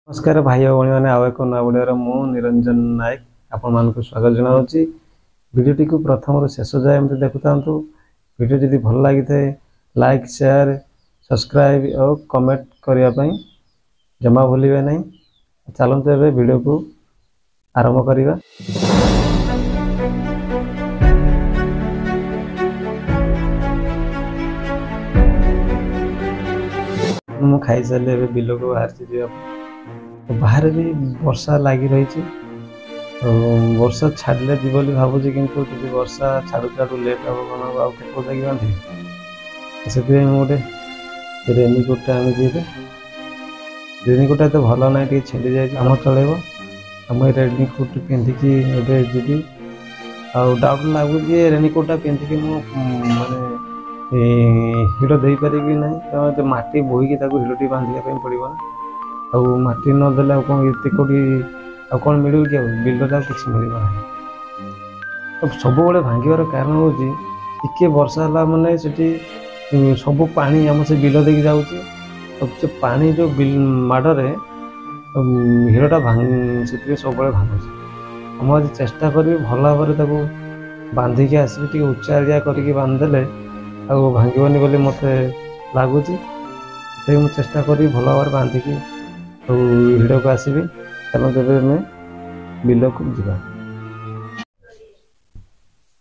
नमस्कार भाई और भौणी मैंने आउ एक नवड़ियार मु निरंजन नायक आपण मानक स्वागत जनावि भिडटी को प्रथम शेष जाए एमती देखु था। भिडियो जदि भल लगी थे लाइक शेयर सब्सक्राइब और कमेंट करने जमा भूलिए नहीं। चलते एवं वीडियो को आरंभ करवा। मु खाई सारे बिल को बाहर भी वर्षा लगी रही। वर्षा छाड़े जी भावुँ किंतु वर्षा छाड़ू छाड़ू लेट हम कौन आगे बांधे से गोटे रेनिकोटा आनी। रेनिकोटा तो भल ना छेड़ी जाए आम चलेब आम रेनिकोट पिंधिकी ए जी डाउट लगुच रेनिकोटा पिंधिकी माने हिड़ दे पारि ना मटी बोईकी हिड़टी बांधिया पड़ो ना आ मटी नदेले कौन ये कौटी कौन मिलू कि बिलटा किसी मिल ना। तो सब बड़े भांगार कारण हूँ टे वर्षा है मानने से सब पानी आम से बिल देकी जाऊँगी। से पानी जो माड़े हिड़टा से सब भांगुचे। हम आज चेष्टा करी भल भाव बांधिकी आसबि उच्चारिया करके बांधिदेले भांगनी बोली मत लगुच। मुझे चेष्टा करी भल भाव बांधिकी हिड़ को आसबि। चलो तेरे में बिल को जा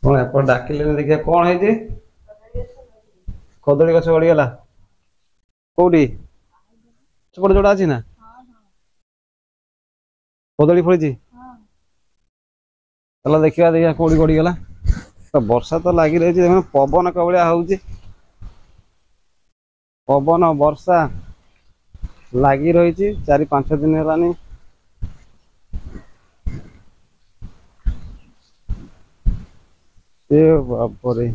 कौन एप डाकिले देखिए कौन है कदली गछ गड़ीगला कौटी सेपटे जोड़ा अच्छी ना कदली फड़ी चलो देखा देखिए कौटी गड़ीगला। तो वर्षा तो लगी रही है पवन कभलिया हूँ पवन वर्षा लगी रही 4-5 दिन है। बापरे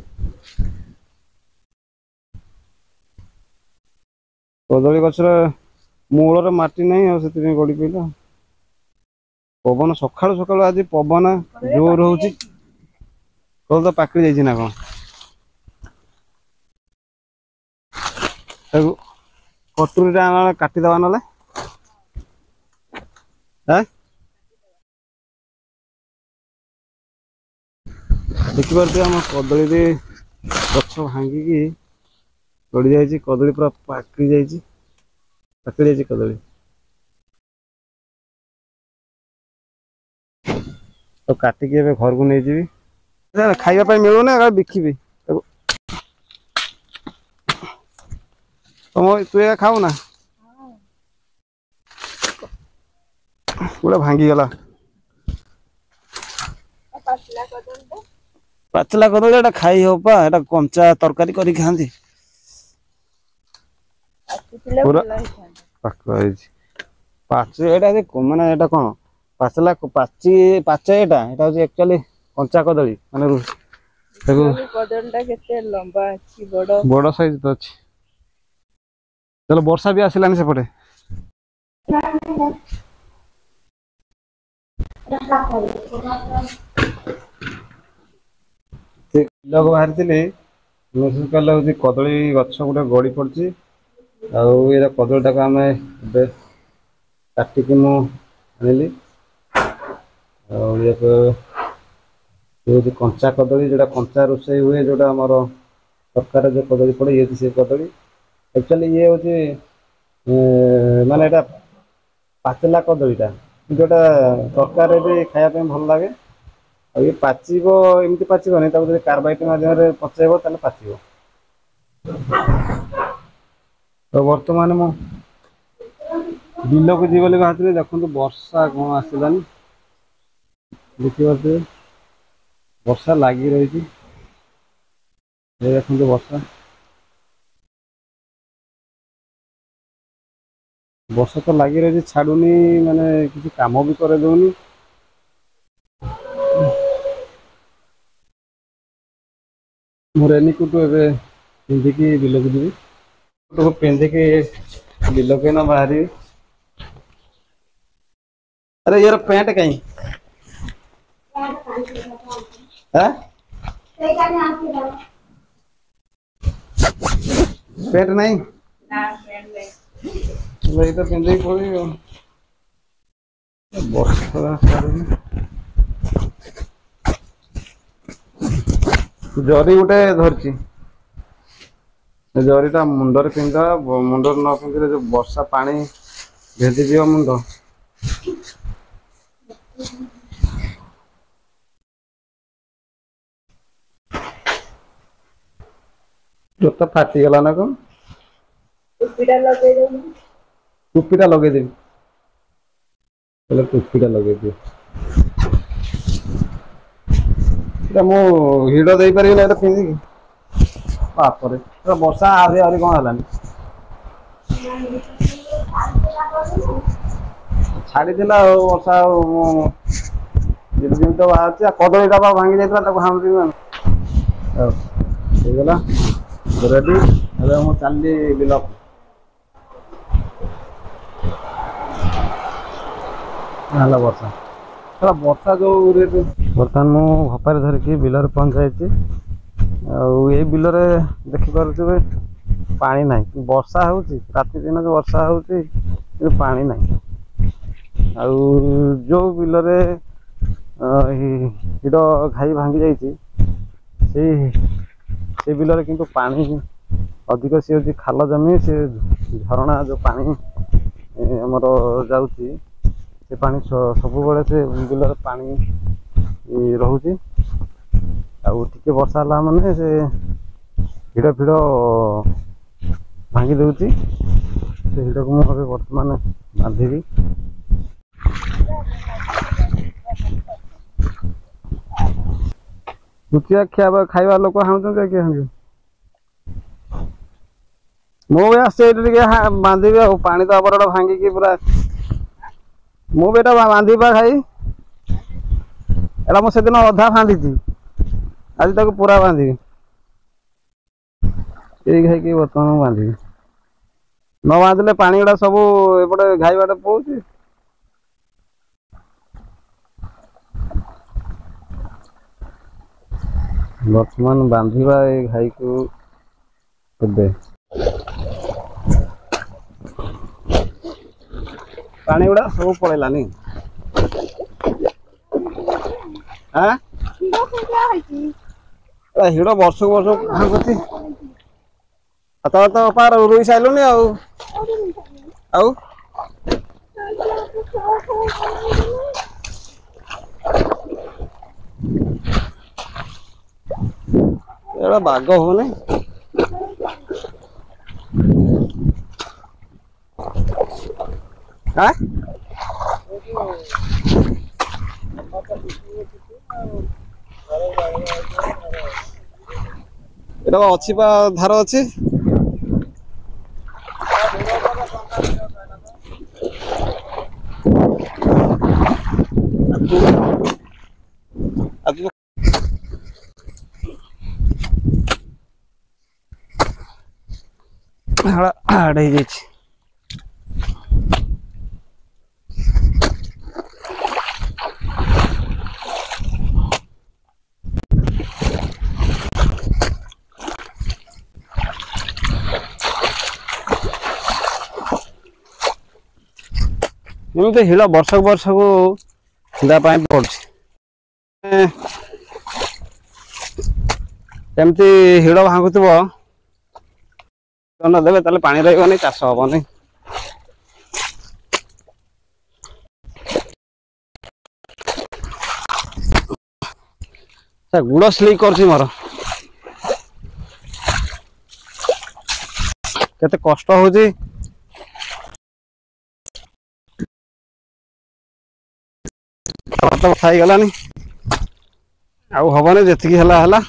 कदली गछर मूलर माटी नहीं से गड़ी पड़ा पवन सकाळु सकाळु आज पवन जोर हो तो पाकड़ी जाइए ना कौन कटुरी काटिदवा ना देखिए आम कदली गछ भांगिकी गड़ी जाइए कदली पूरा पाकड़ी जाइए कदली तो काटिकी घर को नहीं जी खाइबा मिलूना बिकिबी तुम तू या खाऊ ना पूरा भांगी गला पाचला कदली खाई हो पा एटा कंचा तरकारी करी खांती पूरा पाचे एटा माने एटा कोन पाचला पाचे एटा हूँ एक्चुअली कंचा कदली माने कदलीटा केते लंबा अछि बड़ साइज तो अछि। चलो वर्षा भी आसिलानी सेपटे लोग बाहरी थे मेसेज कले हूँ कदली गछ गोटे गड़ी पड़ी आ कदलीटा को आम काटिकी मुझे कंचा कदली जोटा कंचा रोषे हुए जोटा आम तरकार जो कदली पड़े ये से कदली एक्चुअली ये हूँ माने एटा पाचला कदलीटा जोटा तरकार भी खायापी भल लगे ये पाचिबो एमती पाचिबनी कार्बाइट माध्यम पचेब ताले पाचिबो। तो वर्तमान मु बिल को जी बाहर देखो वर्षा कौन आसलानी देखिए वर्षा लगी रही देखो वर्षा तो लगी रही छाड़ूनी माने किसी काम भी करे दौनी। मु रेनिकोट ए पिंधिकी बिल को जी पिंधिकी बिल के ना बाहर। अरे यार पैंट कहीं पैंट नहीं तो पिंधिकी पड़ी ବର୍ଷା ଛାଡୁନି। ଜରି ଗୋଟେ ଧରିଛି, ଜରିଟା ମୁଣ୍ଡରେ ପିନ୍ଧିଦବା। ମୁଣ୍ଡରେ ନ ପିନ୍ଧିଲେ ଯୋଉ ବର୍ଷା ପାଣି ଭେଦିଯିବ ମୁଣ୍ଡ। ଜୋତା ଫାଟିଗଲା ନା କଣ? ଟୋପିଟା ଲଗେଇଦେବି। ଟୋପିଟା ଲଗେଇଦେବି। ଟୋପିଟା ଲଗେଇଦିଏ। ଏଟା ମୁଁ ହିଡ ଦେଇପାରିବି ନା ଏଟା ପିନ୍ଧିକି। ବାପରେ ବର୍ଷା ଆହୁରି କଣ ହେଲାନି। ଛାଡିଥିଲା ଆଉ ବର୍ଷା ଆଉ ମୁଁ ଝିପ୍ ଝିପ୍ ତ ବାହାରୁଛି। ଆଉ କଦଳୀଟା ବା ଭାଙ୍ଗି ଯାଇଥିଲା ତାକୁ ହାଣୁଛି ଆଉ ହେଇଗଲା ରେଡି। ଏବେ ମୁଁ ଚାଲିଲି ବିଲକୁ। ହେଲା ବର୍ଷା, ବର୍ଷା ଯୋଉ ରେଟ। ବର୍ତ୍ତମାନ ମୁଁ ଭପାରୀ ଧରିକି ବିଲରେ ପହଞ୍ଚିଯାଇଛି। ଆଉ ଏଇ ବିଲରେ ଦେଖିପାରୁଥିବେ ପାଣି ନାହିଁ। ବର୍ଷା ହଉଛି, ରାତି ଦିନ ଯୋଉ ବର୍ଷା ହଉଛି କିନ୍ତୁ ପାଣି ନାହିଁ। ଆଉ ଯୋଉ ବିଲରେ ହିଡ଼ ଘାଇ ଭାଙ୍ଗି ଯାଇଛି, ସେଇ ବିଲରେ କିନ୍ତୁ ପାଣି ଅଧିକ। ସିଏ ହେଉଛି ଖାଲ ଜମି। ସେ ଝରଣା ଯୋଉ ପାଣି ଆମର ଯାଉଛି, ସେ ପାଣି ସବୁବେଳେ ସେ ବିଲରେ ପାଣି ରହୁଛି। ଆଉ ଟିକେ ବର୍ଷା ହେଲା ମାନେ ସେ ହିଡ଼ ଫିଡ଼ ଭାଙ୍ଗି ଦେଉଛି। ସେ ହିଡ଼କୁ ମୁଁ ଏବେ ବର୍ତ୍ତମାନ ବାନ୍ଧିବି। ଖାଇବା ଲୋକ ହାଣୁଛନ୍ତି ଆଉ କିଏ ହାଣିବ। ମୁଁ ବି ଆସଛି ଏଇଠି ଟିକେ ବାନ୍ଧିବି ଆଉ। ପାଣି ତ ବରଡ ଭାଙ୍ଗିକି ପୁରା। ମୁଁ ବି ଏଇଟା ବାନ୍ଧିବି ବା ଘାଇ। ଏଇଟା ମୁଁ ସେଦିନ ଅଧା ବାନ୍ଧିଛି, ଆଜି ତାକୁ ପୁରା ବାନ୍ଧିବି। ଏଇ ଘାଇକି ବର୍ତ୍ତମାନ ମୁଁ ବାନ୍ଧିବି। ନ ବାନ୍ଧିଲେ ପାଣି ଗୁଡା ସବୁ ଏପଟେ ଘାଇ ବାଟେ ପଳଉଛି। ବର୍ତ୍ତମାନ ବାନ୍ଧିବା ଏଇ ଘାଇକୁ ଏବେ। ପାଣି ଗୁଡା ସବୁ ପଳେଇଲାନି। ହିଡ଼ ବର୍ଷକୁ ବର୍ଷ ଭାଙ୍ଗୁଛି। ଆଉ ତମେ ତ ଅପା ରୋଇ ସାରିଲୁଣି ଆଉ ଏଇଟା ବାଗ ହଉନି। ଏଟା ଅଛି ବା ଧାର ଅଛି। ଆଡ ହେଇଯାଇଛି। ଏମିତି ହିଡ଼ ବର୍ଷକୁ ବର୍ଷକୁ ଦେବା ପାଇଁ ପଡୁଛି। ଏମିତି ହିଡ଼ ଭାଙ୍ଗୁଥିବ, ନ ଦେଲେ ତାହେଲେ ପାଣି ରହିବନି, ଚାଷ ହବନି। ଗୁଡ଼ ସ୍ଲିକ୍ କରୁଛି ମୋର। କେତେ କଷ୍ଟ ହଉଛି। ବଥା ହେଇଗଲାନି, ଆଉ ହବନି। ଯେତିକି ହେଲା ହେଲା।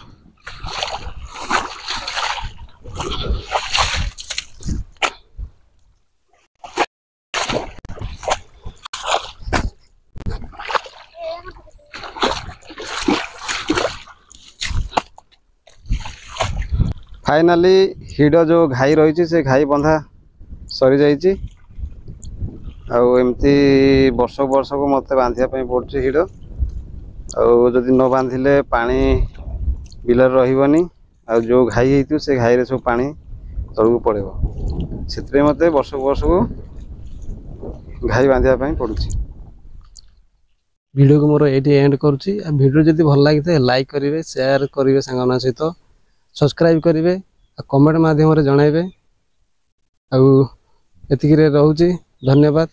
ଫାଇନାଲି ହିଡ଼ ଯୋଉ ଘାଇ ରହିଛି, ସେ ଘାଇ ବନ୍ଧା ସରିଯାଇଛି। ଆଉ ଏମିତି ବର୍ଷକୁ ବର୍ଷକୁ ମୋତେ ବାନ୍ଧିବା ପାଇଁ ପଡ଼ୁଛି ହିଡ଼। ଆଉ ଯଦି ନ ବାନ୍ଧିଲେ ପାଣି ବିଲରେ ରହିବନି। ଆଉ ଯୋଉ ଘାଇ ହେଇଥିବ ସେ ଘାଇରେ ସବୁ ପାଣି ତଳକୁ ପଳେଇବ। ସେଥିପାଇଁ ମୋତେ ବର୍ଷକୁ ବର୍ଷକୁ ଘାଇ ବାନ୍ଧିବା ପାଇଁ ପଡ଼ୁଛି। वीडियो को मोर ये एंड करुँची। वीडियो जब भल लगी लाइक करेंगे, शेयर करेंगे सांग सहित, सब्सक्राइब करेंगे, कमेंट माध्यम जनइबे। एतिक रोचे, धन्यवाद।